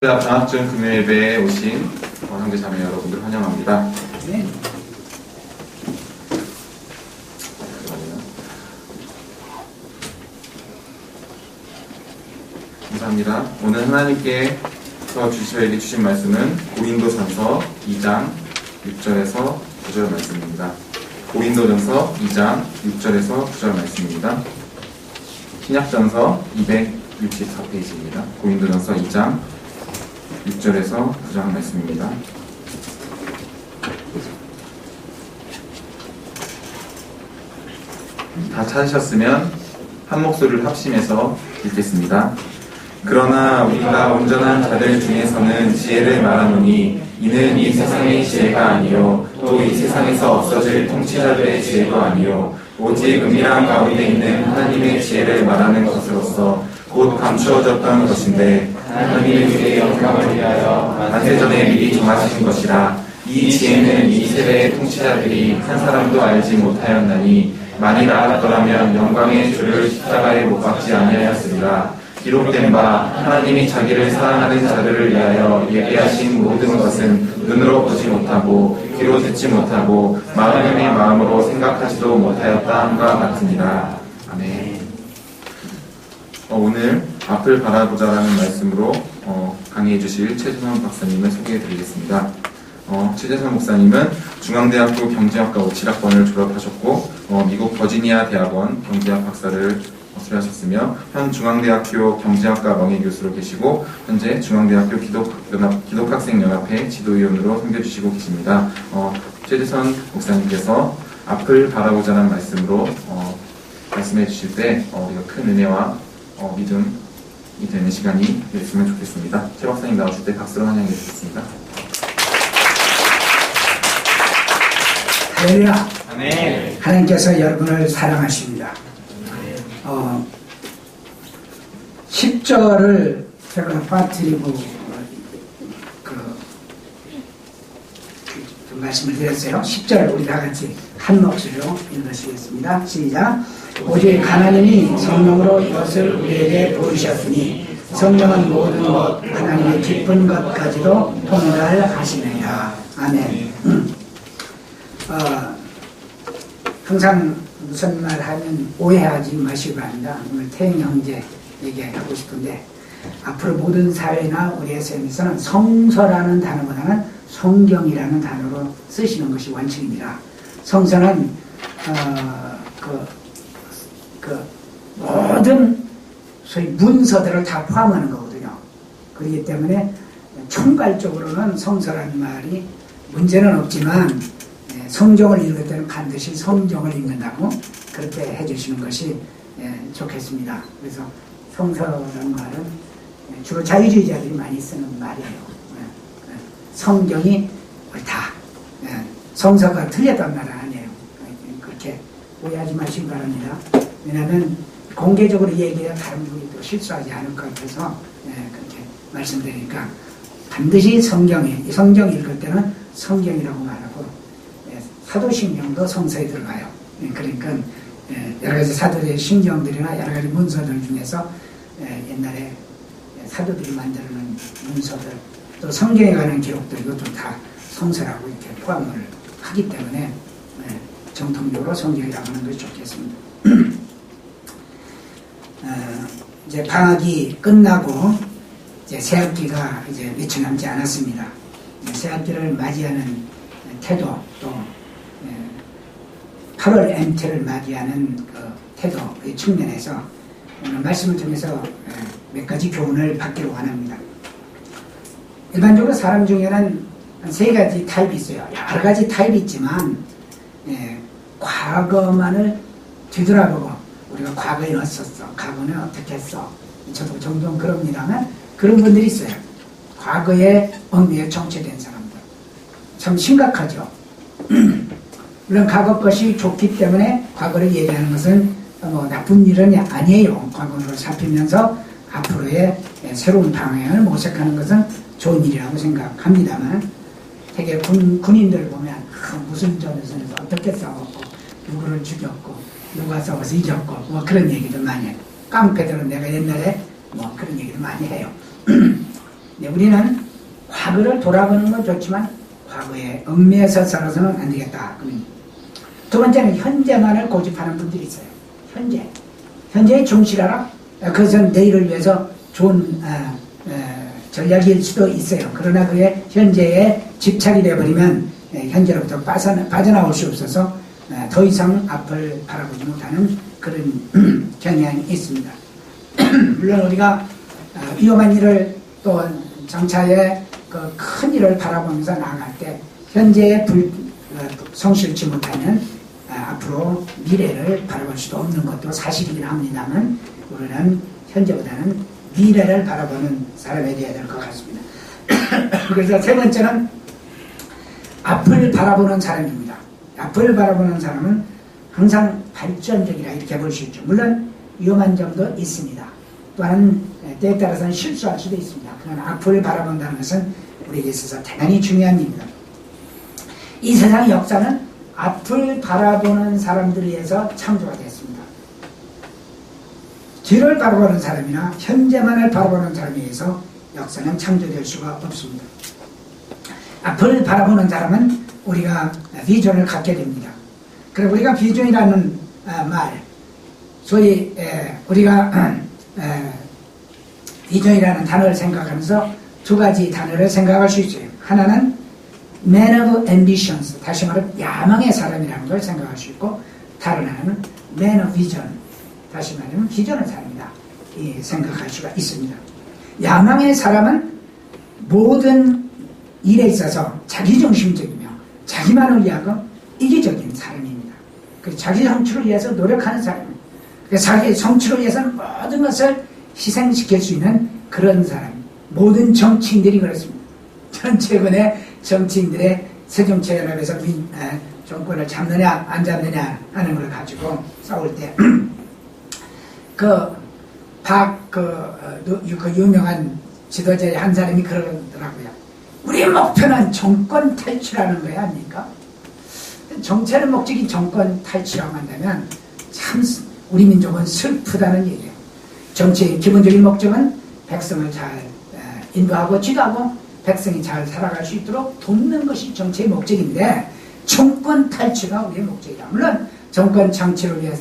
방학중 금요예배에 오신 형제 자매 여러분들 환영합니다. 네. 감사합니다. 오늘 하나님께서 저에게 주신 말씀은 고린도전서 2장 6절에서 9절 말씀입니다. 고린도전서 2장 6절에서 9절 말씀입니다. 신약전서 264페이지입니다. 고린도전서 2장 6절에서 9장 말씀입니다. 다 찾으셨으면 한 목소리를 합심해서 읽겠습니다. 그러나 우리가 온전한 자들 중에서는 지혜를 말하노니 이는 이 세상의 지혜가 아니요 또 이 세상에서 없어질 통치자들의 지혜도 아니요 오직 은밀한 가운데 있는 하나님의 지혜를 말하는 것으로서 곧 감추어졌던 것인데 하나님의 우리의 영광을 위하여 만세전에 미리 정하신 것이라. 이 지혜는 이 세대의 통치자들이 한 사람도 알지 못하였나니 만일 알았더라면 영광의 주를 십자가에 못 박지 아니하였으리라. 기록된 바 하나님이 자기를 사랑하는 자들을 위하여 예비하신 모든 것은 눈으로 보지 못하고 귀로 듣지 못하고 마음의 마음으로 생각하지도 못하였다 함과 같으니라. 아멘. 오늘 앞을 바라보자라는 말씀으로 강의해 주실 최재선 박사님을 소개해 드리겠습니다. 최재선 목사님은 중앙대학교 경제학과 57학번을 졸업하셨고 미국 버지니아 대학원 경제학 박사를 수료하셨으며 현 중앙대학교 경제학과 명예교수로 계시고 현재 중앙대학교 기독학생연합회 지도위원으로 섬겨주시고 계십니다. 최재선 목사님께서 앞을 바라보자는 말씀으로 말씀해 주실 때 우리가 큰 은혜와 믿음이 되는 시간이 됐으면 좋겠습니다. 최 박사님 나오실 때 박수로 환영해 주겠습니다. 할렐루야. 네. 하나님께서 여러분을 사랑하십니다. 10절을 제가 빠뜨리고 그 말씀을 드렸어요. 10절 우리 다 같이 한 목소리로 읽으시겠습니다. 시작. 오직 하나님이 성령으로 이것을 우리에게 보이셨으니 성령은 모든 것 하나님의 기쁜 것까지도 통달하시느니라. 아멘. 항상 무슨 말 하면 오해하지 마시기 바랍니다. 오늘 태영 형제 얘기하고 싶은데 앞으로 모든 사회나 우리의 삶에서는 성서라는 단어보다는 성경이라는 단어로 쓰시는 것이 원칙입니다. 성서는 모든 소위 문서들을 다 포함하는 거거든요. 그렇기 때문에 총괄적으로는 성서라는 말이 문제는 없지만 성경을 읽을 때는 반드시 성경을 읽는다고 그렇게 해주시는 것이 좋겠습니다. 그래서 성서라는 말은 주로 자유주의자들이 많이 쓰는 말이에요. 성경이 옳다. 성서가 틀렸단 말은 아니에요. 그렇게 오해하지 마시기 바랍니다. 왜냐하면 공개적으로 얘기해야 다른 분이 또 실수하지 않을 것 같아서 그렇게 말씀드리니까 반드시 성경 읽을 때는 성경이라고 말하고 사도신경도 성서에 들어가요. 그러니까 여러 가지 사도들의 신경들이나 여러 가지 문서들 중에서 옛날에 사도들이 만들어놓은 문서들 또 성경에 관한 기록들 이것도 다 성서라고 이렇게 포함을 하기 때문에 정통적으로 성경이라고 하는 것이 좋겠습니다. 이제 방학이 끝나고 이제 새학기가 이제 며칠 남지 않았습니다. 새학기를 맞이하는 태도 또 8월 MT를 맞이하는 그 태도의 측면에서 오늘 말씀을 통해서 몇 가지 교훈을 받기로 원합니다. 일반적으로 사람 중에는 한 3가지 타입이 있어요. 여러 가지 타입이 있지만 과거만을 뒤돌아보고 우리가 과거에 어땠었어, 과거는 어떻게 했어, 저도 종종 그럽니다만 그런 분들이 있어요. 과거에 얽매여 정체된 사람들 참 심각하죠. 물론 과거 것이 좋기 때문에 과거를 얘기하는 것은 나쁜 일은 아니에요. 과거를 살피면서 앞으로의 새로운 방향을 모색하는 것은 좋은 일이라고 생각합니다만 되게 군인들 보면 무슨 점에서 어떻게 싸웠고 누구를 죽였고 누가 싸워서 이겼고 뭐 그런 얘기도 많이 해요. 깡패들은 내가 옛날에 뭐 그런 얘기도 많이 해요. 네, 우리는 과거를 돌아보는 건 좋지만 과거에 얽매여서 살아서는 안 되겠다. 두 번째는 현재만을 고집하는 분들이 있어요. 현재에 충실하라. 그것은 내일을 위해서 좋은 전략일 수도 있어요. 그러나 그게 현재에 집착이 되어버리면 현재로부터 빠져나올 수 없어서 더 이상 앞을 바라보지 못하는 그런 경향이 있습니다. 물론 우리가 위험한 일을 또 정차에 그 큰 일을 바라보면서 나아갈 때 현재에 성실치 못하면 앞으로 미래를 바라볼 수도 없는 것도 사실이긴 합니다만 우리는 현재보다는 미래를 바라보는 사람이 되어야 될 것 같습니다. 그래서 세 번째는 앞을 바라보는 사람입니다. 앞을 바라보는 사람은 항상 발전적이라 이렇게 볼 수 있죠. 물론 위험한 점도 있습니다. 또한 때에 따라서는 실수할 수도 있습니다. 그러나 앞을 바라본다는 것은 우리에게 있어서 대단히 중요한 일입니다. 이 세상의 역사는 앞을 바라보는 사람들에 의해서 창조가 됐습니다. 뒤를 바라보는 사람이나 현재만을 바라보는 사람에 의해서 역사는 창조될 수가 없습니다. 앞을 바라보는 사람은 우리가 비전을 갖게 됩니다. 그리고 우리가 비전이라는 말, 소위 우리가 비전이라는 단어를 생각하면서 두 가지 단어를 생각할 수 있어요. 하나는 man of ambitions, 다시 말하면 야망의 사람이라는 걸 생각할 수 있고, 다른 하나는 man of vision, 다시 말하면 비전의 사람이다 생각할 수가 있습니다. 야망의 사람은 모든 일에 있어서 자기중심적이며 자기만을 위하여 이기적인 사람입니다. 자기 성취를 위해서 노력하는 사람입니다. 자기 성취를 위해서는 모든 것을 희생시킬 수 있는 그런 사람. 모든 정치인들이 그렇습니다. 저는 최근에 정치인들의 새정치연합에서 정권을 잡느냐 안 잡느냐 하는 걸 가지고 싸울 때 그 유명한 지도자의 한 사람이 그러더라고요. 우리의 목표는 정권 탈출하는 거야 아닙니까? 정체의 목적이 정권 탈출하고 한다면 참 우리 민족은 슬프다는 얘기예요. 정치의 기본적인 목적은 백성을 잘 인도하고 지도하고 백성이 잘 살아갈 수 있도록 돕는 것이 정치의 목적인데 정권 탈출가 우리의 목적이다. 물론 정권 창출을 위해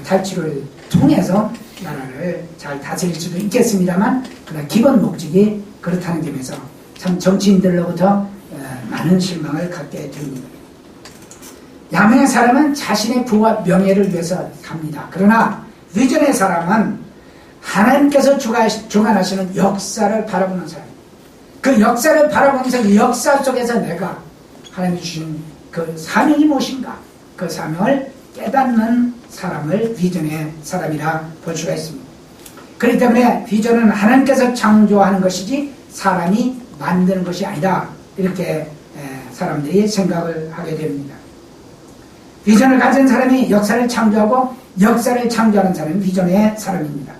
탈출을 통해서 나라를 잘 다스릴 수도 있겠습니다만 그러나 기본 목적이 그렇다는 점에서 참 정치인들로부터 많은 실망을 갖게 됩니다. 야망의 사람은 자신의 부와 명예를 위해서 갑니다. 그러나 비전의 사람은 하나님께서 주관하시는 역사를 바라보는 사람. 그 역사를 바라보면서 이 역사 속에서 내가 하나님이 주신 그 사명이 무엇인가? 그 사명을 깨닫는 사람을 비전의 사람이라 볼 수가 있습니다. 그렇기 때문에 비전은 하나님께서 창조하는 것이지 사람이 만드는 것이 아니다. 이렇게 사람들이 생각을 하게 됩니다. 비전을 가진 사람이 역사를 창조하고 역사를 창조하는 사람이 비전의 사람입니다.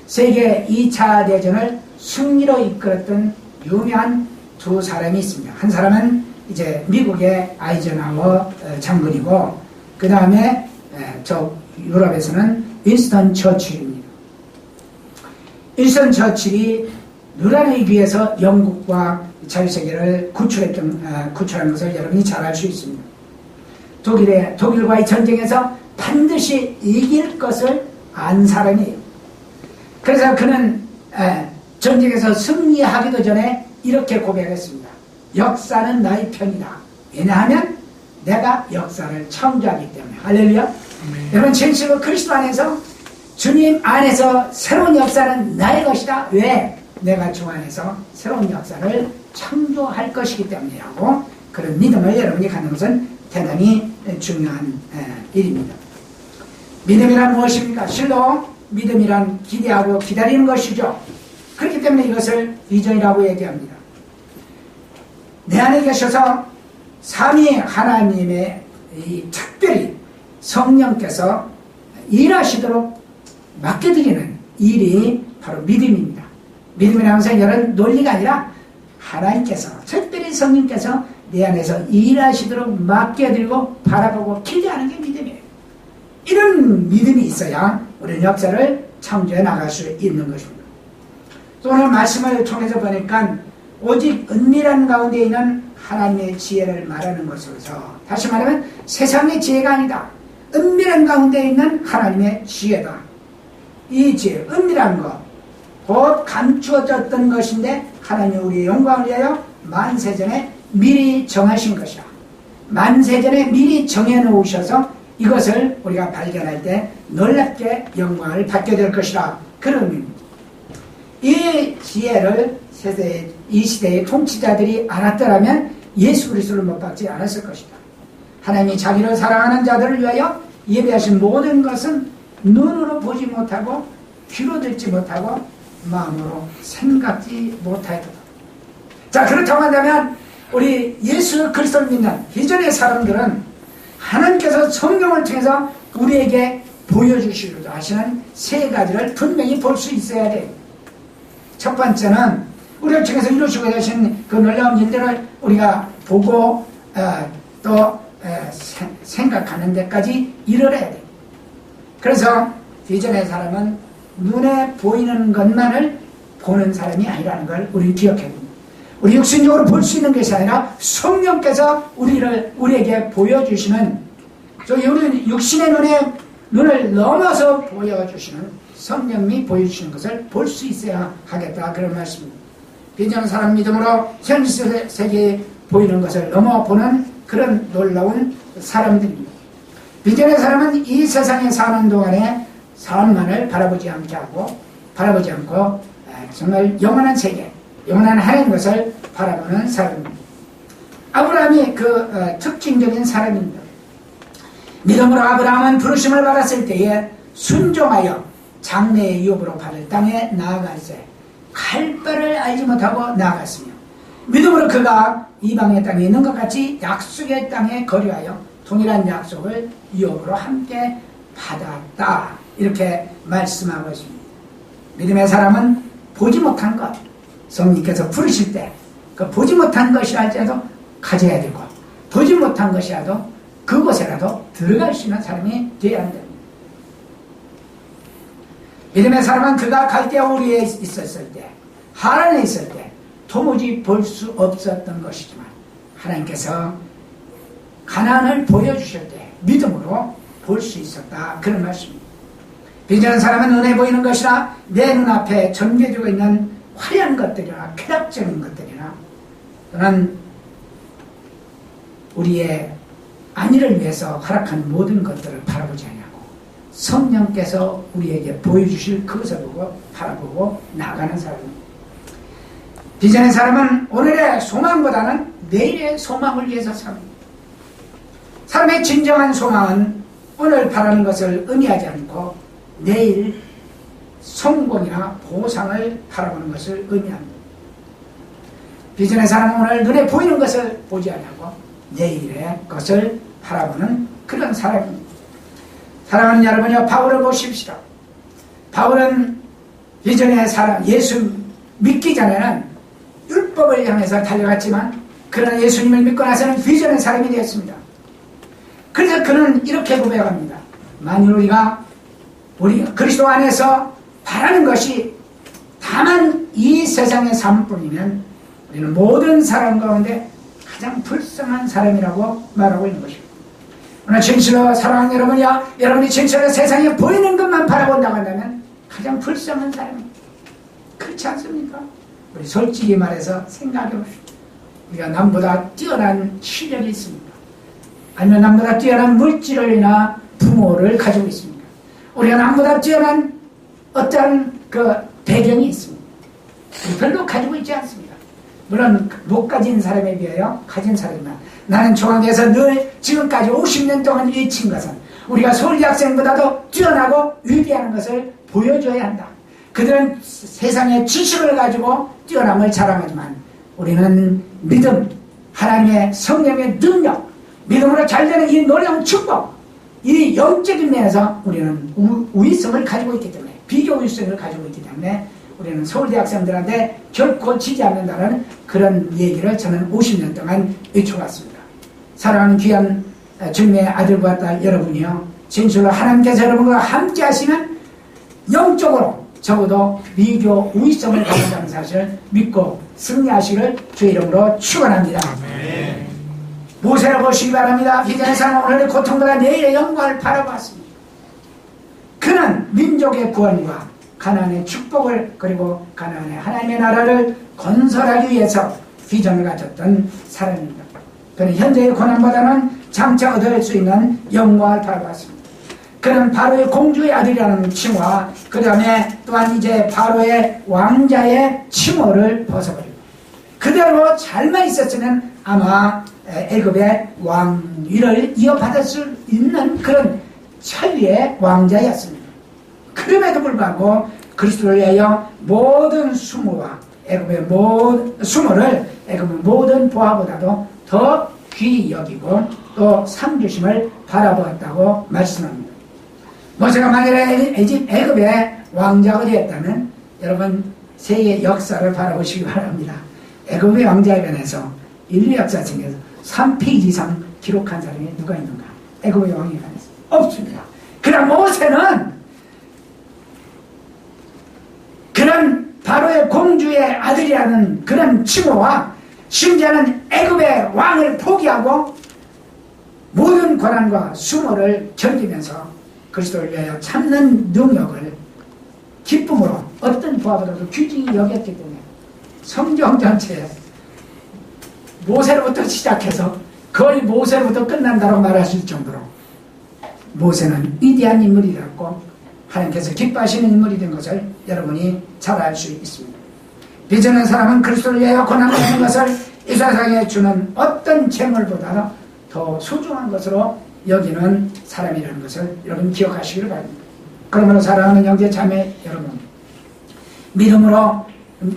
세계 2차 대전을 승리로 이끌었던 유명한 두 사람이 있습니다. 한 사람은 이제 미국의 아이젠하워 장군이고 그 다음에 저 유럽에서는 윈스턴 처칠입니다. 윈스턴 처칠이 누란에 비해서 영국과 자유세계를 구출한 것을 여러분이 잘 알 수 있습니다. 독일과의 전쟁에서 반드시 이길 것을 안 사람이에요. 그래서 그는 전쟁에서 승리하기도 전에 이렇게 고백했습니다. 역사는 나의 편이다. 왜냐하면 내가 역사를 창조하기 때문에. 할렐루야. 여러분 진실로 그리스도 안에서 주님 안에서 새로운 역사는 나의 것이다. 왜? 내가 주 안에서 새로운 역사를 창조할 것이기 때문이라고 그런 믿음을 여러분이 갖는 것은 대단히 중요한 일입니다. 믿음이란 무엇입니까? 실로 믿음이란 기대하고 기다리는 것이죠. 그렇기 때문에 이것을 비전이라고 얘기합니다. 내 안에 계셔서 삼위 하나님의 특별히 성령께서 일하시도록 맡겨드리는 일이 바로 믿음입니다. 믿음이라는 것은 여러 논리가 아니라 하나님께서 특별히 성령께서 내 안에서 일하시도록 맡겨드리고 바라보고 기대하는 게 믿음이에요. 이런 믿음이 있어야 우리는 역사를 창조해 나갈 수 있는 것입니다. 또 오늘 말씀을 통해서 보니까 오직 은밀한 가운데 있는 하나님의 지혜를 말하는 것으로서, 다시 말하면 세상의 지혜가 아니다. 은밀한 가운데 있는 하나님의 지혜다. 이 지혜, 은밀한 것, 곧 감추어졌던 것인데 하나님이 우리의 영광을 위하여 만세전에 미리 정하신 것이다. 만세전에 미리 정해놓으셔서 이것을 우리가 발견할 때 놀랍게 영광을 받게 될 것이다. 그런 의미입니다. 이 지혜를 이 시대의 통치자들이 알았더라면 예수 그리스도를 못 박지 않았을 것이다. 하나님이 자기를 사랑하는 자들을 위하여 예비하신 모든 것은 눈으로 보지 못하고 귀로 듣지 못하고 마음으로 생각지 못하였다. 자, 그렇다고 한다면 우리 예수 그리스도를 믿는 이전의 사람들은 하나님께서 성경을 통해서 우리에게 보여주시려고 하시는 세 가지를 분명히 볼 수 있어야 돼요. 첫 번째는 우리를 통해서 이루시고 계신 그 놀라운 일들을 우리가 보고 또 생각하는 데까지 이르러야 돼요. 그래서 이전의 사람은 눈에 보이는 것만을 보는 사람이 아니라는 걸 우리 기억해야 됩니다. 우리 육신적으로 볼 수 있는 것이 아니라 성령께서 우리에게 보여주시는, 우리 육신의 눈을 넘어서 보여주시는, 성령이 보여주시는 것을 볼 수 있어야 하겠다, 그런 말씀입니다. 빈정한 사람 믿음으로 현실 세계에 보이는 것을 넘어보는 그런 놀라운 사람들입니다. 빈정의 사람은 이 세상에 사는 동안에 삶만을 바라보지 않고 정말 영원한 세계, 영원한 하나님 것을 바라보는 사람입니다. 아브라함이 그 특징적인 사람입니다. 믿음으로 아브라함은 부르심을 받았을 때에 순종하여 장래의 유업으로 받을 땅에 나아갈세 갈 바를 알지 못하고 나아갔으며, 믿음으로 그가 이방의 땅에 있는 것 같이 약속의 땅에 거류하여 동일한 약속을 유업으로 함께 받았다, 이렇게 말씀하고 있습니다. 믿음의 사람은 보지 못한 것, 성령께서 부르실 때 그 보지 못한 것이라 할지라도 가져야 되고, 보지 못한 것이라도 그곳에라도 들어갈 수 있는 사람이 되어야 한다. 믿음의 사람은 그가 갈대아 우리에 있었을 때, 하란에 있을 때 도무지 볼 수 없었던 것이지만 하나님께서 가나안을 보여주실 때 믿음으로 볼 수 있었다, 그런 말씀입니다. 빈정한 사람은 눈에 보이는 것이나 내 눈앞에 전개되고 있는 화려한 것들이나 쾌락적인 것들이나 또는 우리의 안위를 위해서 허락한 모든 것들을 바라보지 않냐고 성령께서 우리에게 보여주실 그것을 보고 바라보고 나가는 사람입니다. 빈정한 사람은 오늘의 소망보다는 내일의 소망을 위해서 삽니다. 사람의 진정한 소망은 오늘 바라는 것을 의미하지 않고 내일 성공이나 보상을 바라보는 것을 의미합니다. 비전의 사람은 오늘 눈에 보이는 것을 보지 않고 내일의 것을 바라보는 그런 사람입니다. 사랑하는 여러분이요, 바울을 보십시다. 바울은 비전의 사람, 예수 믿기 전에는 율법을 향해서 달려갔지만 그러나 예수님을 믿고 나서는 비전의 사람이 되었습니다. 그래서 그는 이렇게 고백합니다. 만일 우리가 우리 그리스도 안에서 바라는 것이 다만 이 세상의 삶뿐이면 우리는 모든 사람 가운데 가장 불쌍한 사람이라고 말하고 있는 것입니다. 오늘 진실로 사랑하는 여러분이야, 여러분이 진실로 세상에 보이는 것만 바라본다고 한다면 가장 불쌍한 사람입니다. 그렇지 않습니까? 우리 솔직히 말해서 생각해 봅시다. 우리가 남보다 뛰어난 실력이 있습니다. 아니면 남보다 뛰어난 물질이나 부모를 가지고 있습니다. 우리가 남보다 뛰어난 어떤 그 배경이 있습니다. 별로 가지고 있지 않습니다. 물론 못 가진 사람에 비하여 가진 사람이나, 나는 중앙에서 늘 지금까지 50년 동안 외친 것은 우리가 서울대학생보다도 뛰어나고 위대한 것을 보여줘야 한다. 그들은 세상의 지식을 가지고 뛰어남을 자랑하지만 우리는 믿음, 하나님의 성령의 능력, 믿음으로 잘되는 이 놀라운 축복, 이 영적인 면에서 우리는 우위성을 가지고 있기 때문에, 비교 우위성을 가지고 있기 때문에 우리는 서울대학생들한테 결코 지지 않는다는 그런 얘기를 저는 50년 동안 외쳐왔습니다. 사랑하는 귀한 주님의 아들과 딸 여러분이요, 진실로 하나님께서 여러분과 함께 하시면 영적으로 적어도 미교 우위성을 가진다는 사실을 믿고 승리하시기를 주의 이름으로 축원합니다. 모세를 보시기 바랍니다. 비전의 사람 오늘의 고통보다 내일의 영광을 바라보았습니다. 그는 민족의 구원과 가나안의 축복을 그리고 가나안의 하나님의 나라를 건설하기 위해서 비전을 가졌던 사람입니다. 그는 현재의 고난보다는 장차 얻을 수 있는 영광을 바라봤습니다. 그는 바로의 공주의 아들이라는 칭호와 그 다음에 또한 이제 바로의 왕자의 칭호를 벗어버리고 그대로 잘만 있었으면 아마 애굽의 왕위를 이어받을 수 있는 그런 천리의 왕자였습니다. 그럼에도 불구하고 그리스도를 위하여 모든 수모와 애굽의 수모를 애굽의 모든 보화보다도 더 귀히 여기고 또 상주심을 바라보았다고 말씀합니다. 모세가 만약에 애굽의 왕자가 되었다면 여러분 세계 역사를 바라보시기 바랍니다. 애굽의 왕자에 관해서 인류 역사 중에서 3페이지 이상 기록한 사람이 누가 있는가? 애굽의 왕에 관해서 없습니다. 그러나 모세는 그런 바로의 공주의 아들이라는 그런 칭호와 심지어는 애굽의 왕을 포기하고 모든 고난과 수모를 견디면서 그리스도를 위하여 참는 능력을 기쁨으로 어떤 부하보다도 귀중히 여겼기 때문에 성경 전체에 모세로부터 시작해서 거의 모세로부터 끝난다고 말하실 정도로 모세는 위대한 인물이 되었고 하나님께서 기뻐하시는 인물이 된 것을 여러분이 잘 알 수 있습니다. 빚어낸 사람은 그리스도를 위하여 고난을 받는 것을 이 세상에 주는 어떤 재물보다 더 소중한 것으로 여기는 사람이라는 것을 여러분 기억하시기를 바랍니다. 그러므로 사랑하는 형제 자매 여러분, 믿음으로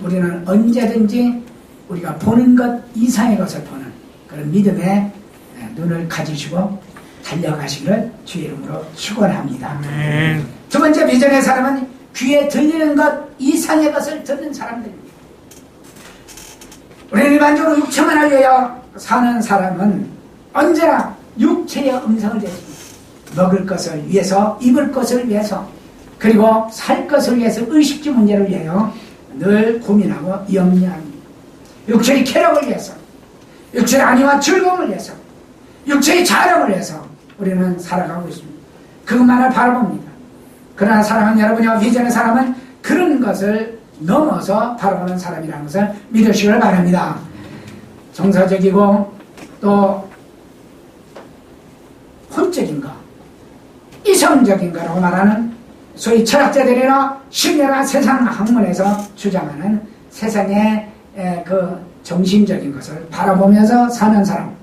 우리는 언제든지 우리가 보는 것 이상의 것을 보는 그런 믿음의 눈을 가지시고 달려가시기를 주의 이름으로 축원합니다. 두 번째 비전의 사람은 귀에 들리는 것 이상의 것을 듣는 사람들입니다. 우리는 일반적으로 육체만을 위하여 사는 사람은 언제나 육체의 음성을 듣습니다. 먹을 것을 위해서, 입을 것을 위해서, 그리고 살 것을 위해서, 의식주 문제를 위하여 늘 고민하고 염려합니다. 육체의 쾌락을 위해서, 육체의 안위와 즐거움을 위해서, 육체의 자랑을 위해서 우리는 살아가고 있습니다. 그것만을 바라봅니다. 그러나 사랑하는 여러분이와 비전의 사람은 그런 것을 넘어서 바라보는 사람이라는 것을 믿으시길 바랍니다. 정서적이고 또 혼적인 것, 이성적인 거라고 말하는 소위 철학자들이나 심리나 세상 학문에서 주장하는 세상의 그 정신적인 것을 바라보면서 사는 사람,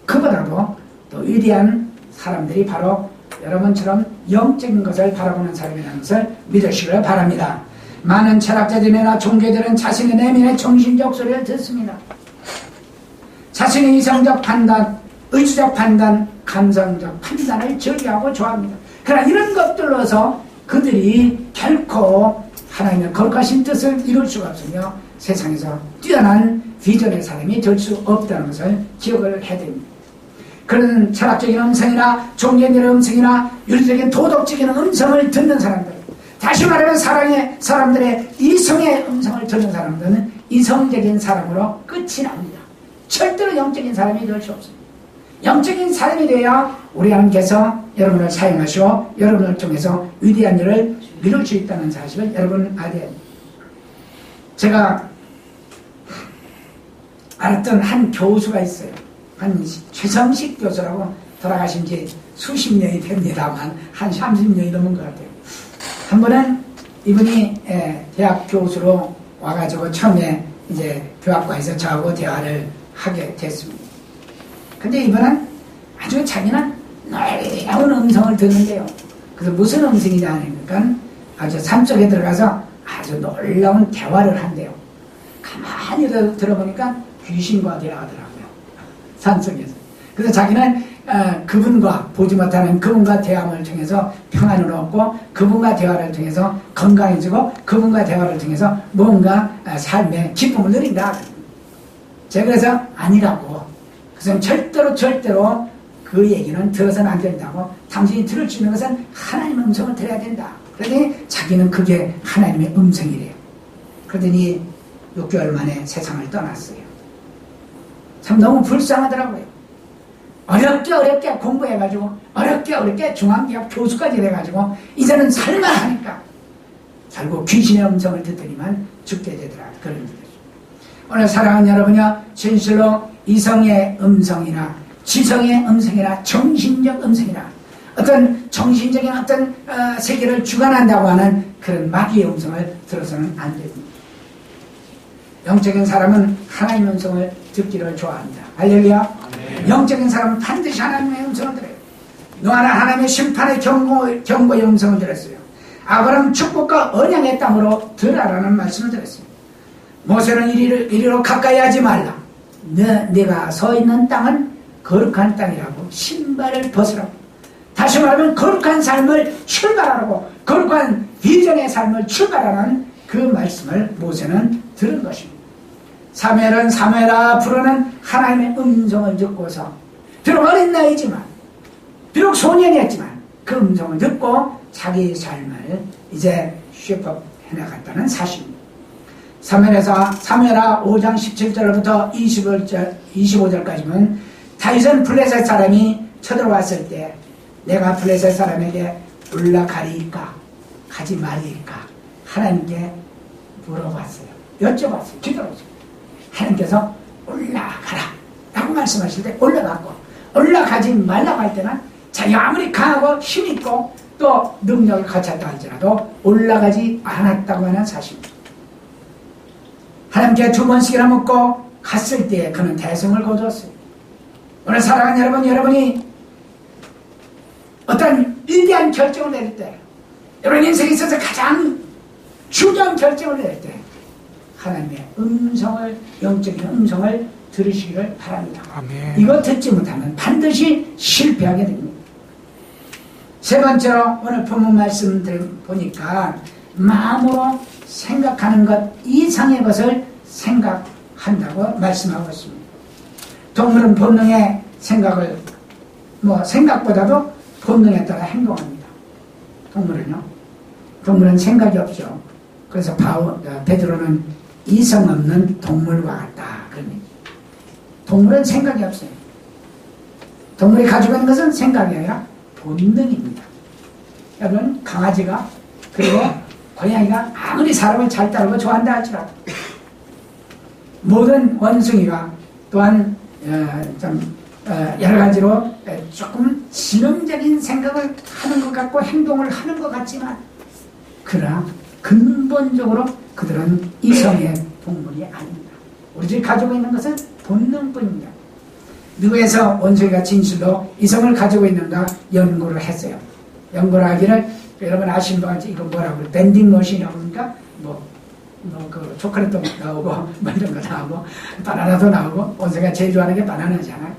그보다도 또 위대한 사람들이 바로 여러분처럼 영적인 것을 바라보는 사람이라는 것을 믿으시길 바랍니다. 많은 철학자들이나 종교들은 자신의 내면의 정신적 소리를 듣습니다. 자신의 이성적 판단, 의지적 판단, 감성적 판단을 즐겨하고 좋아합니다. 그러나 이런 것들로서 그들이 결코 하나님의 거룩하신 뜻을 이룰 수가 없으며 세상에서 뛰어난 비전의 사람이 될 수 없다는 것을 기억을 해야 됩니다. 그런 철학적인 음성이나 종교적인 음성이나 윤리적인 도덕적인 음성을 듣는 사람들, 다시 말하면 사람들의 이성의 음성을 듣는 사람들은 이성적인 사람으로 끝이 납니다. 절대로 영적인 사람이 될 수 없습니다. 영적인 사람이 되어야 우리 하나님께서 여러분을 사용하시고 여러분을 통해서 위대한 일을 이룰 수 있다는 사실을 여러분 알아야 됩니다. 제가 알았던 한 교수가 있어요. 한 최성식 교수라고 돌아가신 지 수십 년이 됩니다만 한 30년이 넘은 것 같아요. 한 번은 이분이 대학 교수로 와가지고 처음에 이제 교학과에서 저하고 대화를 하게 됐습니다. 근데 이분은 아주 자기는 놀라운 음성을 듣는데요. 그래서 무슨 음성이냐 하니까 아주 산속에 들어가서 아주 놀라운 대화를 한대요. 가만히 들어보니까 귀신과 대화하더라고요. 산속에서. 그래서 자기는 그분과 보지 못하는 그분과 대화를 통해서 평안을 얻고 그분과 대화를 통해서 건강해지고 그분과 대화를 통해서 뭔가 삶의 기쁨을 누린다. 제가 그래서 아니라고. 그래서 절대로 그 얘기는 들어서는 안 된다고. 당신이 들을 수 있는 것은 하나님의 음성을 들어야 된다. 그러더니 자기는 그게 하나님의 음성이래요. 그러더니 6개월 만에 세상을 떠났어요. 참 너무 불쌍하더라고요. 어렵게 공부해가지고 어렵게 중앙대학 교수까지 돼가지고 이제는 살만하니까 결국 귀신의 음성을 듣더니만 죽게 되더라. 그런 거죠. 오늘 사랑하는 여러분이요, 진실로 이성의 음성이나 지성의 음성이나 정신적 음성이나 어떤 정신적인 어떤 세계를 주관한다고 하는 그런 마귀의 음성을 들어서는 안 됩니다. 영적인 사람은 하나님의 음성을 듣기를 좋아합니다. 할렐루야. 영적인 사람은 반드시 하나님의 음성을 들어요. 노아는 하나님의 심판의 경고의 음성을 들었어요. 아브라함 축복과 언약의 땅으로 들어라라는 말씀을 들었어요. 모세는 이리로 가까이 하지 말라. 네가 서 있는 땅은 거룩한 땅이라고 신발을 벗으라고. 다시 말하면 거룩한 삶을 출발하라고, 거룩한 비전의 삶을 출발하는 그 말씀을 모세는 들은 것입니다. 사무엘은 사무엘아 부르는 하나님의 음성을 듣고서 비록 어린 나이지만 비록 소년이었지만 그 음성을 듣고 자기 삶을 이제 쉐프업 해나갔다는 사실입니다. 사무엘하 5장 17절부터 25절까지는 다윗은 블레셋 사람이 쳐들어왔을 때 내가 블레셋 사람에게 올라가리까 가지 말리까 하나님께 물어봤어요. 여쭤봤어요. 기도했어요. 하나님께서 올라가라 라고 말씀하실 때 올라갔고, 올라가지 말라고 할 때는 자기가 아무리 강하고 힘있고 또 능력을 갖췄다 할지라도 올라가지 않았다고 하는 사실입니다. 하나님께 2번씩이나 묻고 갔을 때 그는 대성을 거두었어요. 오늘 사랑하는 여러분, 여러분이 어떤 위대한 결정을 내릴 때, 여러분 인생에 있어서 가장 중요한 결정을 내릴 때 하나님의 음성을, 영적인 음성을 들으시기를 바랍니다. 아멘. 이거 듣지 못하면 반드시 실패하게 됩니다. 세 번째로 오늘 본문 말씀 보니까 마음으로 생각하는 것 이상의 것을 생각한다고 말씀하고 있습니다. 동물은 본능의 생각을 생각보다도 본능에 따라 행동합니다. 동물은 생각이 없죠. 그래서 베드로는 이성 없는 동물과 같다 그럽니다. 동물은 생각이 없어요. 동물이 가지고 있는 것은 생각이 아니라 본능입니다. 여러분 강아지가 그리고 고양이가 아무리 사람을 잘 따르고 좋아한다 할지라도 모든 원숭이가 또한 여러 가지로 조금 지능적인 생각을 하는 것 같고 행동을 하는 것 같지만 그러나 근본적으로 그들은 이성의 동물이 아닙니다. 우리 집이 가지고 있는 것은 본능뿐입니다. 미국에서 원숭이가 진실로 이성을 가지고 있는가 연구를 했어요. 연구를 하기를 여러분 아시는 분 이거 뭐라고 밴딩 머신이라고 합니까? 그 초콜릿도 나오고 이런 거 나오고 바나나도 나오고 원숭이가 제일 좋아하는 게 바나나잖아요.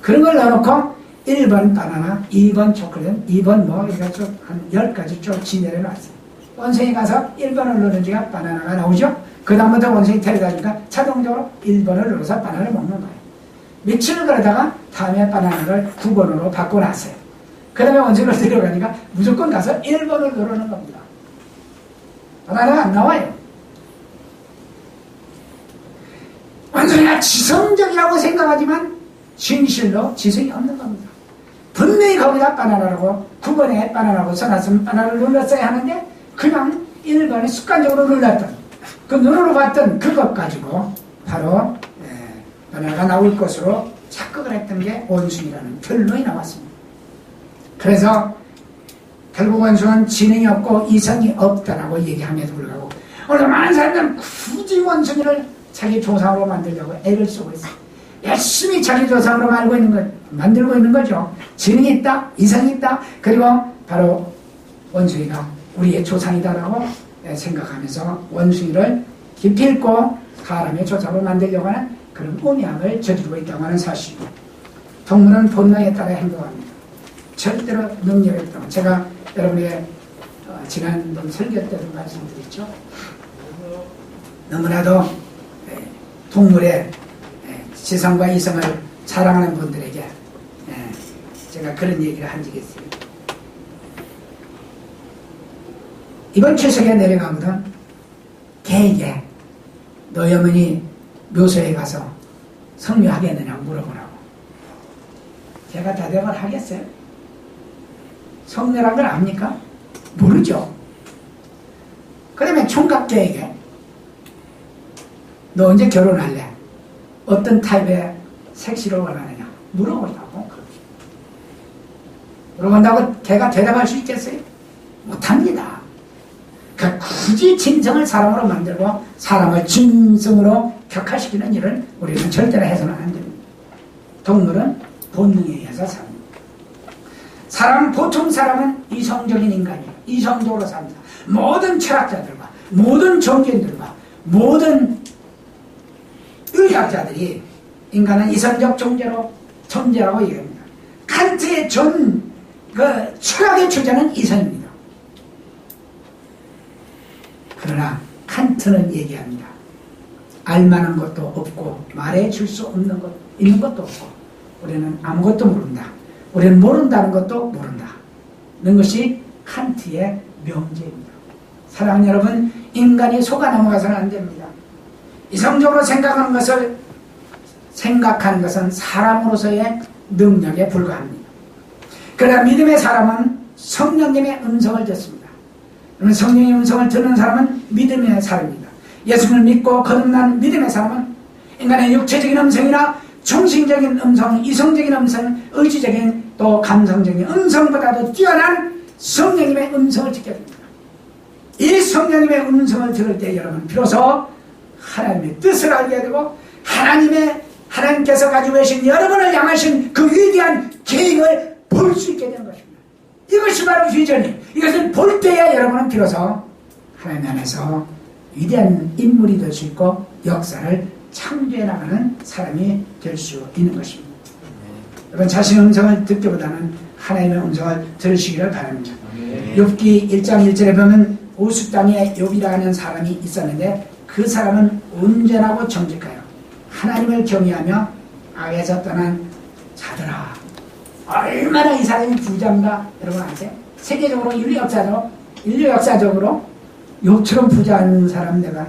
그런 걸 넣어놓고 1번 바나나, 2번 초콜릿, 2번 이렇게 한 10가지 쭉 진열해 놨어요. 원숭이 가서 1번을 누르니까 바나나가 나오죠. 그 다음부터 원숭이 데려다 주니까 자동적으로 1번을 눌러서 바나나를 먹는 거예요. 며칠을 그러다가 다음에 바나나를 9번으로 바꿔놨어요. 그 다음에 원숭이를 데려가니까 무조건 가서 1번을 누르는 겁니다. 바나나가 안 나와요. 원숭이가 지성적이라고 생각하지만 진실로 지성이 없는 겁니다. 분명히 거기다 바나나라고 9번에 바나나라고 써놨으면 바나나를 눌렀어야 하는데 그냥 1번에 습관적으로 눌렀던 그 눈으로 봤던 그것 가지고 바로 바나나가 나올 것으로 착각을 했던 게 원숭이라는 결론이 나왔습니다. 그래서 결국 원숭이는 지능이 없고 이성이 없다라고 얘기함에도 불구하고 오늘 많은 사람들은 굳이 원숭이를 자기 조상으로 만들려고 애를 쓰고 있어요. 열심히 자기 조상으로 만들고 있는 거죠. 지능이 있다, 이성이 있다, 그리고 바로 원숭이가 우리의 조상이다라고 생각하면서 원숭이를 기필코 사람의 조상으로 만들려고 하는 그런 음양을 저지르고 있다고 하는 사실입니다. 동물은 본능에 따라 행동합니다. 절대로 능력이 없다고 제가 여러분에게 지난번 설교 때도 말씀드렸죠. 너무나도 동물의 지성과 이성을 자랑하는 분들에게 제가 그런 얘기를 한 적이 있어요. 이번 추석에 내려가거든 개에게 너희 어머니 묘소에 가서 성묘하겠느냐고 물어보라고. 제가 대답을 하겠어요? 성묘란 걸 압니까? 모르죠. 그러면 총각개에게 너 언제 결혼할래? 어떤 타입의 섹시를 원하느냐? 물어본다고. 물어본다고 걔가 대답할 수 있겠어요? 못합니다. 그러니까 굳이 짐승을 사람으로 만들고 사람을 짐승으로 격화시키는 일을 우리는 절대로 해서는 안 됩니다. 동물은 본능에 의해서 삽니다. 보통 사람은 이성적인 인간이에요. 이성적으로 삽니다. 모든 철학자들과 모든 정치인들과 모든 의학자들이 인간은 이성적 존재라고 얘기합니다. 칸트의 철학의 주제는 이성입니다. 그러나 칸트는 얘기합니다. 알만한 것도 없고 말해줄 수 있는 것도 없고 우리는 아무것도 모른다. 우리는 모른다는 것도 모른다는 것이 칸트의 명제입니다. 사랑하는 여러분, 인간이 속아 넘어가서는 안 됩니다. 이성적으로 생각하는 것은 사람으로서의 능력에 불과합니다. 그러나 믿음의 사람은 성령님의 음성을 듣습니다. 그러면 성령의 음성을 듣는 사람은 믿음의 사람입니다. 예수님을 믿고 거듭난 믿음의 사람은 인간의 육체적인 음성이나 정신적인 음성, 이성적인 음성, 의지적인 또 감성적인 음성보다도 뛰어난 성령님의 음성을 듣게 됩니다. 이 성령님의 음성을 들을 때 여러분 비로소 하나님의 뜻을 알게 되고 하나님께서 가지고 계신 여러분을 향하신 그 위대한 계획을 볼 수 있게 되는 것입니다. 이것이 바로 비전이에요. 이것을 볼 때야 여러분은 비로소 하나님 안에서 위대한 인물이 될 수 있고 역사를 창조해 나가는 사람이 될 수 있는 것입니다. 여러분 자신의 음성을 듣기보다는 하나님의 음성을 들으시기를 바랍니다. 욥기 1장 1절에 보면 우스 땅에 욥이라는 사람이 있었는데 그 사람은 온전하고 정직하여 하나님을 경외하며 악에서 떠난 자들아. 얼마나 이 사람이 부자인가 여러분 아세요? 세계적으로 인류 역사적으로 욥처럼 부자한 사람 내가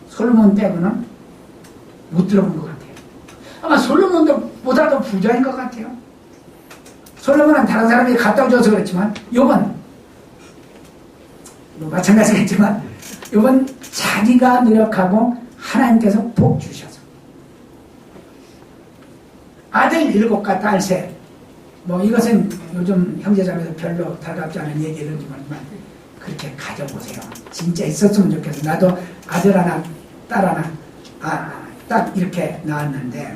솔로몬 빼고는 못 들어본 것 같아요. 아마 솔로몬도 보다도 부자인 것 같아요. 솔로몬은 다른 사람이 갖다 줘서 그렇지만 욥은 뭐 마찬가지겠지만 욥은 자기가 노력하고 하나님께서 복 주셔서 아들 7과 딸 셋. 뭐 이것은 요즘 형제자매들 별로 달갑지 않은 얘기를 좀 그렇게 가져보세요. 진짜 있었으면 좋겠어. 나도 아들 하나 딸 하나 딱 이렇게 나왔는데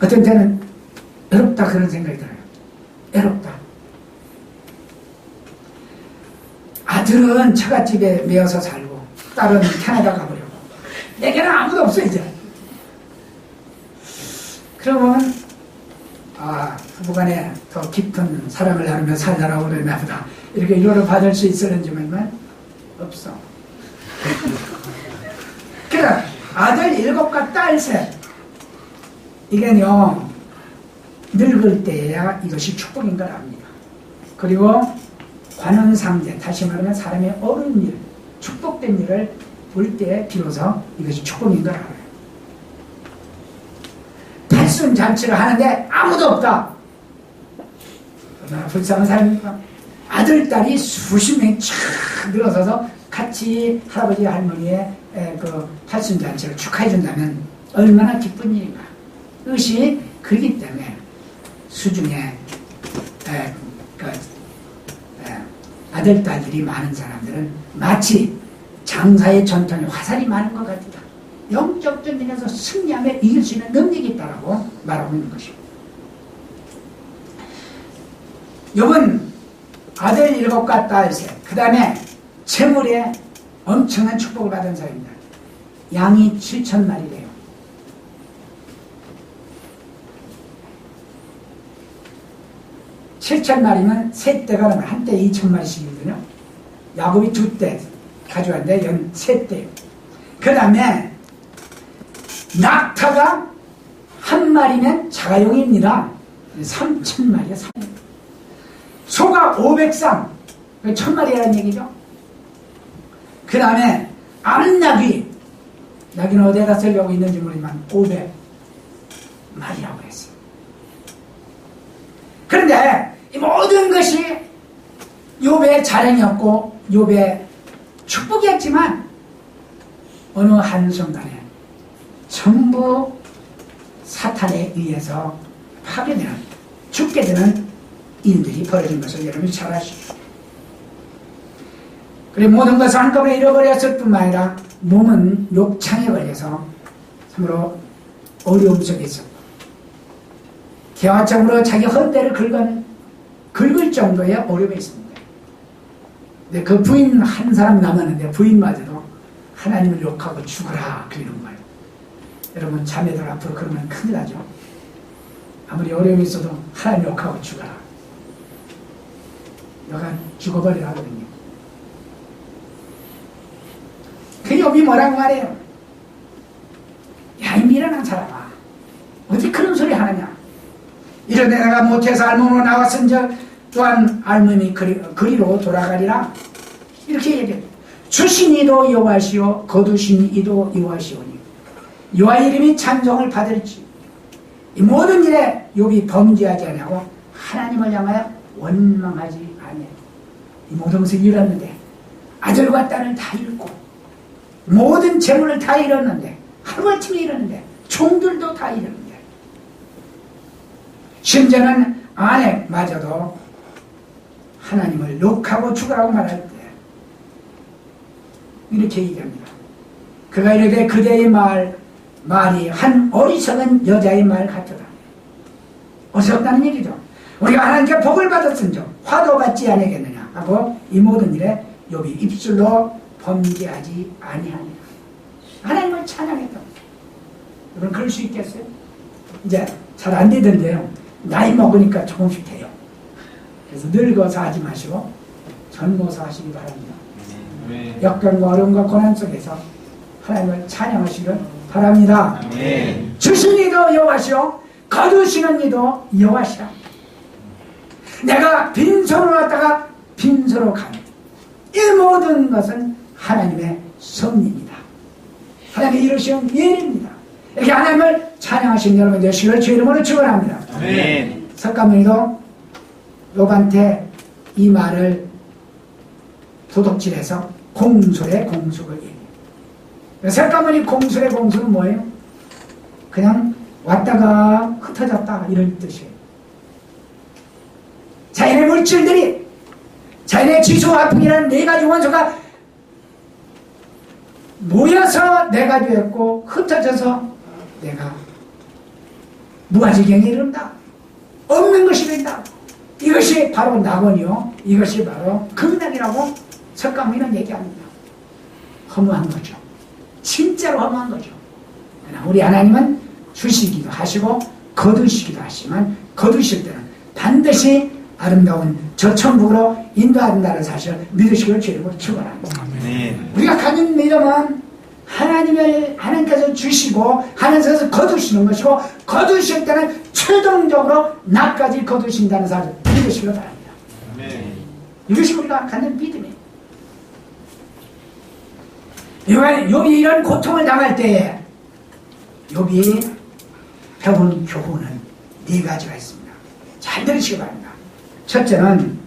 어떤 때는 외롭다 그런 생각이 들어요. 외롭다. 아들은 처갓집에 매어서 살고 딸은 캐나다 가버리고 내게는 아무도 없어 이제. 그러면 부부간에 더 깊은 사랑을 나누며 살라라고 그러나 보다 이렇게 위로를 받을 수 있었는지 말만 없어. 그러니까 아들 7과 딸 셋 이게요 늙을 때야 이것이 축복인 걸 압니다. 그리고 관원상제 다시 말하면 사람의 옳은 일 축복된 일을 볼 때 비로소 이것이 축복인 걸 알아요. 팔순잔치를 하는데 아무도 없다. 얼마나 불쌍한 사람입니까? 아들, 딸이 수십 명이 쫙 늘어서서 같이 할아버지 할머니의 그 팔순잔치를 축하해준다면 얼마나 기쁜 일인가. 그것이 그렇기 때문에 수중에 아들, 딸들이 많은 사람들은 마치 장사의 전통에 화살이 많은 것 같다. 영적 전쟁에서 승리하며 이길 수 있는 능력이 있다라고 말하고 있는 것입니다. 욥은 아들 7과 딸 셋, 그 다음에 재물에 엄청난 축복을 받은 사람입니다. 양이 7,000마리래요. (7,000마리면) 3대가 넘어요. 한때 2,000마리씩이거든요. 야곱이 2대 가져왔는데 연 3대. 그 다음에 낙타가 한 마리면 자가용입니다. 3,000마리야. 소가 500쌍, 1,000마리라는 얘기죠. 그 다음에 아는 나귀는 어디에다 쓰려고 있는지 모르지만 500마리라고 했어요. 그런데 이 모든 것이 욥의 자랑이었고 욥의 축복이었지만 어느 한순간에 전부 사탄에 의해서 파괴되는, 죽게 되는 일들이 벌어진 것을 여러분이 잘 아시죠. 그래 모든 것을 한꺼번에 잃어버렸을 뿐만 아니라 몸은 욕창에 걸려서 참으로 어려움 속에 있었고 개화적으로 자기 헌대를 긁을 정도의 어려움이 있습니다. 근데 그 부인 한 사람 남았는데 부인마저도 하나님을 욕하고 죽어라 그러는 거예요. 여러분 자매들 앞으로 그러면 큰일 나죠. 아무리 어려움이 있어도 하나님 욕하고 죽어라. 너가 죽어버리라 하거든요. 그 욥이 뭐라고 말해요? 야, 이 미련한 사람아, 어디 그런 소리 하느냐? 이러되 내가 못해서 알몸으로 나왔은즉 또한 알몸이 그리로 돌아가리라. 이렇게 얘기해요. 주신 이도 여호와시오 거두신 이도 여호와시오니 여호와 이름이 찬송을 받을지. 이 모든 일에 욥이 범죄하지 않냐고 하나님을 향하여 원망하지 아니하고 이 모든 것을 잃었는데 아들과 딸을 다 잃고 모든 재물을 다 잃었는데 하루아침에 잃었는데 종들도 다 잃었는데 심지어는 아내마저도 하나님을 욕하고 죽으라고 말할 때 이렇게 얘기합니다. 그가 이르되 그대의 말이 한 어리석은 여자의 말 같더라. 어리석다는 얘기죠. 우리가 하나님께 복을 받았은즉 화도 받지 아니겠느냐 하고 이 모든 일에 욥이 입술로 범죄하지 아니하니라. 하나님을 찬양했다고. 여러분 그럴 수 있겠어요? 이제 잘 안 되던데요. 나이 먹으니까 조금씩 돼요. 그래서 늙어서 하지 마시고 젊어서 하시기 바랍니다. 역경과 어려움과 고난 속에서 하나님을 찬양하시길 바랍니다. 주신 이도 여호와시오 거두시는 이도 여호와시라. 내가 빈손으로 왔다가 빈손으로 가는 이 모든 것은 하나님의 섭리입니다. 하나님의 이루시는 예입니다. 이렇게 하나님을 찬양하신 여러분 되시기를 주의 이름으로 축원합니다. 석가모니도 욥한테 이 말을 도둑질해서 공술의 공숙을 얘기해요. 석가모니 공술의 공숙은 뭐예요? 그냥 왔다가 흩어졌다 이런 뜻이에요. 자연의 물질들이 자연의 지수화풍이라는 네 가지 원소가 모여서 내가 되었고 흩어져서 내가 무아지경에 이른다. 없는 것이 된다. 이것이 바로 낙원이요. 이것이 바로 극락이라고 석가모니는 얘기합니다. 허무한 거죠. 진짜로 허무한 거죠. 그러나 우리 하나님은 주시기도 하시고 거두시기도 하시지만 거두실 때는 반드시 아름다운 저 천국으로 인도한다는 사실을 믿으시기를 주님으로 축원합니다. 우리가 가진 믿음은 하나님께서 주시고 하나님께서 거두시는 것이고 거두실 때는 최종적으로 나까지 거두신다는 사실을 믿으시기를 바랍니다. 이것이 우리가 갖는 믿음이에요. 욥이 이런 고통을 당할 때에 욥이 배운 교훈은 네 가지가 있습니다. 잘 들으시기 바랍니다. 첫째는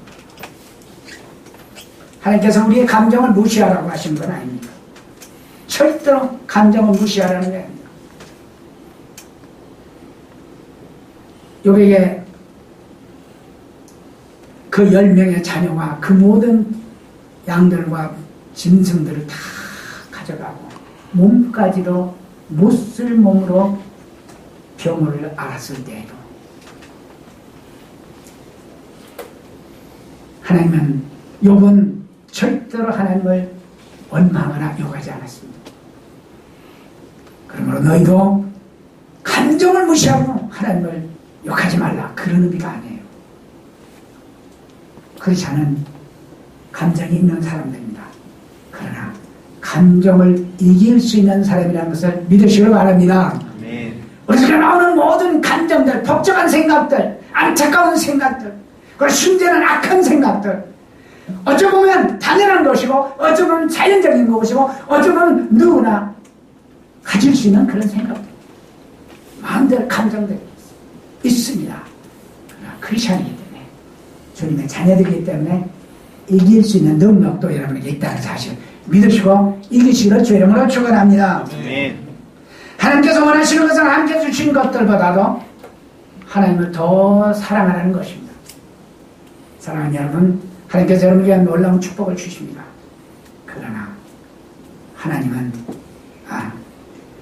하나님께서 우리의 감정을 무시하라고 하신 건 아닙니다. 절대로 감정을 무시하라는 게 아닙니다. 욥에게 그 10명의 자녀와 그 모든 양들과 짐승들을 다 가져가고 몸까지도 못쓸 몸으로 병을 앓았을 때에도 하나님은 욥은 절대로 하나님을 원망하거나 욕하지 않았습니다. 그러므로 너희도 감정을 무시하고 하나님을 욕하지 말라 그런 의미가 아니에요. 그렇지 않은 감정이 있는 사람들입니다. 그러나 감정을 이길 수 있는 사람이라는 것을 믿으시길 바랍니다. 우리 속에 나오는 모든 감정들, 복잡한 생각들, 안타까운 생각들, 그리고 심지어는 악한 생각들, 어쩌 보면 당연한 것이고 어쩌 보면 자연적인 것이고 어쩌 보면 누구나 가질 수 있는 그런 생각들, 마음대로 감정들이 있습니다. 그러나 크리스천이기 때문에, 주님의 자녀들이기 때문에 이길 수 있는 능력도 여러분에게 있다는 사실 믿으시고 이기시기를 주의 이름으로 축원합니다. 하나님께서 원하시는 것은 함께 주신 것들보다도 하나님을 더 사랑하라는 것입니다. 사랑하는 여러분, 하나님께서 여러분에게 놀라운 축복을 주십니다. 그러나 하나님은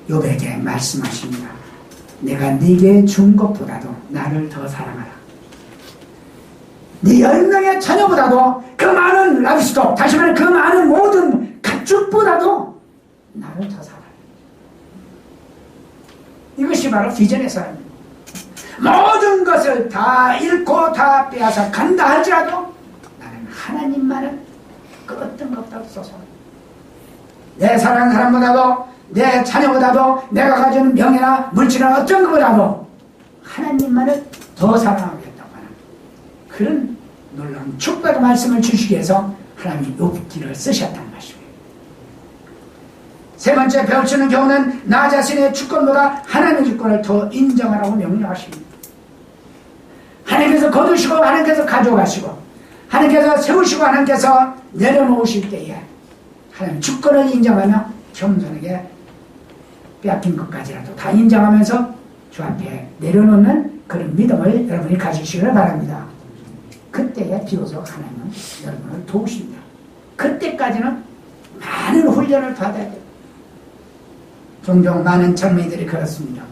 욥에게 말씀하십니다. 내가 네게 준 것보다도 나를 더 사랑하라. 네 10명의 자녀보다도 그 많은 라비스톡, 다시 말해 그 많은 모든 가축보다도 나를 더 사랑하라. 이것이 바로 비전의 사람입니다. 모든 것을 다 잃고 다 빼앗아 간다 할지라도 나는 하나님만은 그 어떤 것보다도 쏘서 내 사랑하는 사람보다도 내 자녀보다도 내가 가진 명예나 물질이나 어떤 것보다도 하나님만을 더 사랑하겠다고 하는 그런 놀라운 축복의 말씀을 주시기 위해서 하나님이 욥기를 쓰셨다는 말씀이에요. 세 번째 배우치는 경우는 나 자신의 주권보다 하나님의 주권을 더 인정하라고 명령하십니다. 하나님께서 거두시고 하나님께서 가져가시고 하나님께서 세우시고 하나님께서 내려놓으실 때에 하나님 주권을 인정하며 겸손하게 빼앗긴 것까지라도 다 인정하면서 주 앞에 내려놓는 그런 믿음을 여러분이 가지시기를 바랍니다. 그때에 비로소 하나님은 여러분을 도우십니다. 그때까지는 많은 훈련을 받아야 돼요. 종종 많은 젊은이들이 그렇습니다.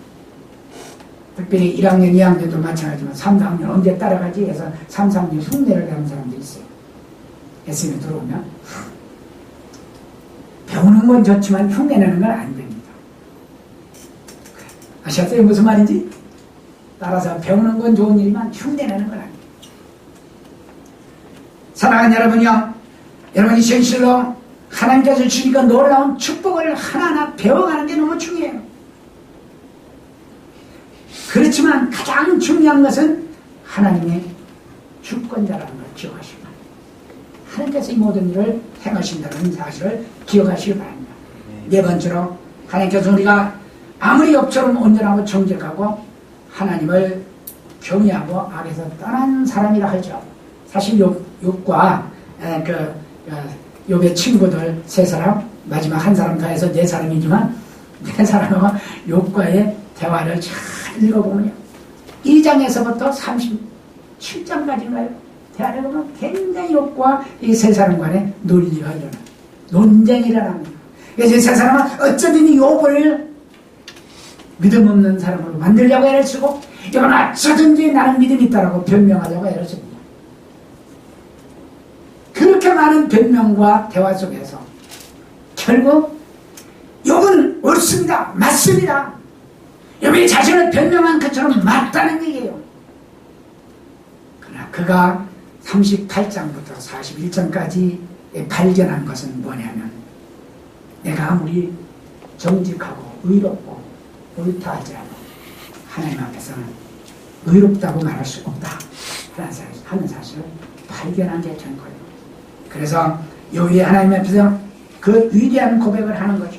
특별히 1학년, 2학년도 마찬가지지만 3, 4학년 언제 따라가지 해서 3, 4학년 흉내를 내는 사람들이 있어요. SN에 들어오면 배우는 건 좋지만 흉내내는 건 안 됩니다. 아셨어요? 무슨 말인지? 따라서 배우는 건 좋은 일이지만 흉내내는 건 아닙니다. 사랑하는 여러분이요, 여러분이 진실로 하나님께서 주시니까 놀라운 축복을 하나하나 배워가는 게 너무 중요해요. 그렇지만 가장 중요한 것은 하나님의 주권자라는 걸 기억하시기 바랍니다. 하나님께서 이 모든 일을 행하신다는 사실을 기억하시기 바랍니다. 네 번째로 하나님께서 우리가 아무리 욥처럼 온전하고 정직하고 하나님을 경외하고 악에서 떠난 사람이라 할지라도 사실 욥과 욥의 친구들 세 사람, 마지막 한 사람 더해서 네 사람이지만 네 사람과 욥과의 대화를 잘 읽어보면요, 2장에서부터 37장까지인가요? 대화를 보면 굉장히 욥과 이 세 사람 간의 논리가 일어나요. 논쟁이 일어납니다. 그래서 이 세 사람은 어쩌든 이 욥을 믿음 없는 사람으로 만들려고 애를 쓰고 이건 어쩌든지 나는 믿음이 있다라고 변명하려고 애를 씁니다. 그렇게 많은 변명과 대화 속에서 결국 욥은 옳습니다. 맞습니다. 욥이 자신을 변명한 것처럼 맞다는 얘기예요. 그러나 그가 38장부터 41장까지 발견한 것은 뭐냐면 내가 아무리 정직하고 의롭고 옳다 할지라도 하나님 앞에서는 의롭다고 말할 수 없다 하는 사실을 발견한 게 된 거예요. 그래서 욥이 하나님 앞에서 그 위대한 고백을 하는 거죠.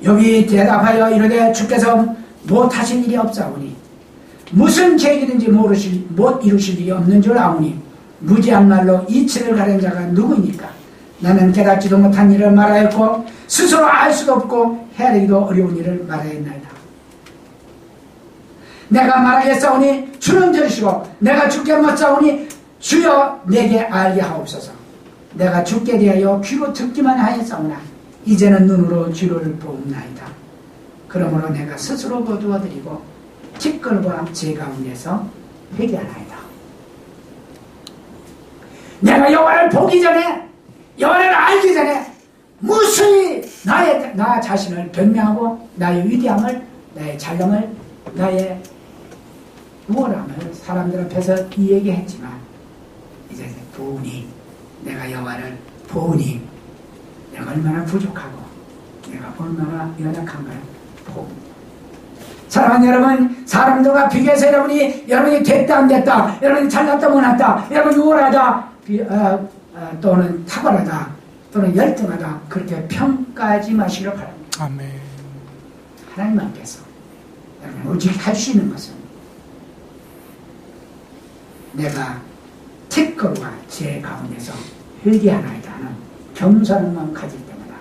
욥이 대답하여 이르되 주께서 못하신 일이 없사오니 무슨 계획이든지 못 이루실 일이 없는 줄 아오니 무지한 말로 이치를 가린 자가 누구입니까? 나는 깨닫지도 못한 일을 말하였고 스스로 알 수도 없고 헤아리기도 어려운 일을 말하였나이다. 내가 말하겠사오니 주는 들으시고 내가 주께 묻사오니 주여 내게 알게 하옵소서. 내가 주께 대하여 귀로 듣기만 하였사오나 이제는 눈으로 주를 보옵나이다. 그러므로 내가 스스로 거두어드리고 직걸과 제 가운데서 회개하나이다. 내가 여호와를 보기 전에, 여호와를 알기 전에 무수히 나 자신을 변명하고 나의 위대함을, 나의 잘남을, 나의 우월함을 사람들 앞에서 얘기했지만 이제 보니 내가 여호와를 보니 내가 얼마나 부족하고 내가 얼마나 연약한가를 봅니다. 사랑하는 여러분, 사람들과 비교해서 여러분이 됐다 안 됐다, 여러분이 잘났다 못났다, 여러분이 우월하다, 또는 탁월하다, 또는 열등하다, 그렇게 평가하지 마시기를 바랍니다. 아멘. 하나님께서 여러분 오직 할 수 있는 것은 내가 특권과 제 가운데서 회개하나이다 하는 겸손한 마음 가질 때마다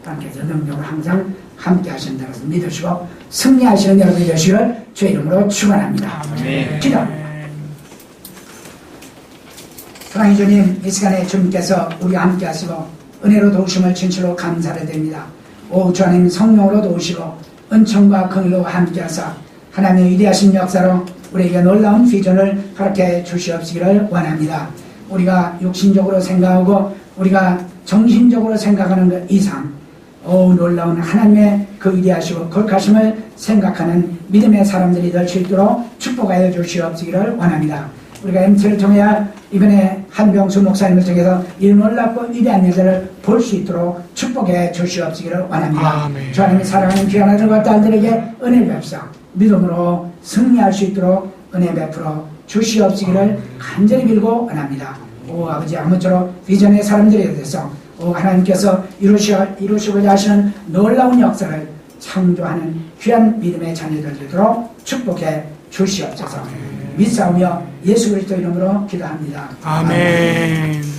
하나님께서 능력을 항상 함께 하신다는 것을 믿으시고 승리하시는 여러분이 되시기를 주의 이름으로 축원합니다. 아멘. 기도합니다. 사랑의 주님, 이 시간에 주님께서 우리와 함께 하시고 은혜로 도우심을 진실로 감사를 드립니다. 오 주 하나님 성령으로 도우시고 은총과 긍휼로 함께 하사 하나님의 위대하신 역사로 우리에게 놀라운 비전을 허락해 주시옵시기를 원합니다. 우리가 육신적으로 생각하고 우리가 정신적으로 생각하는 것 이상 놀라운 하나님의 그 위대하시고 거룩하심을 생각하는 믿음의 사람들이 될 수 있도록 축복하여 주시옵시기를 원합니다. 우리가 MT를 통해 이번에 한병수 목사님을 통해서 이 놀랍고 위대한 여자를 볼 수 있도록 축복해 주시옵시기를 원합니다. 아멘. 주 하나님이 사랑하는 귀한 아들과 딸들에게 은혜를 베푸사 믿음으로 승리할 수 있도록 은혜 베풀어 주시옵시기를 간절히 빌고 원합니다. 오 아버지 아무쪼록 비전의 사람들에 대해서 오 하나님께서 이루시고자 하시는 놀라운 역사를 창조하는 귀한 믿음의 자녀들 되도록 축복해 주시옵소서. 믿사오며 예수 그리스도 이름으로 기도합니다. 아멘.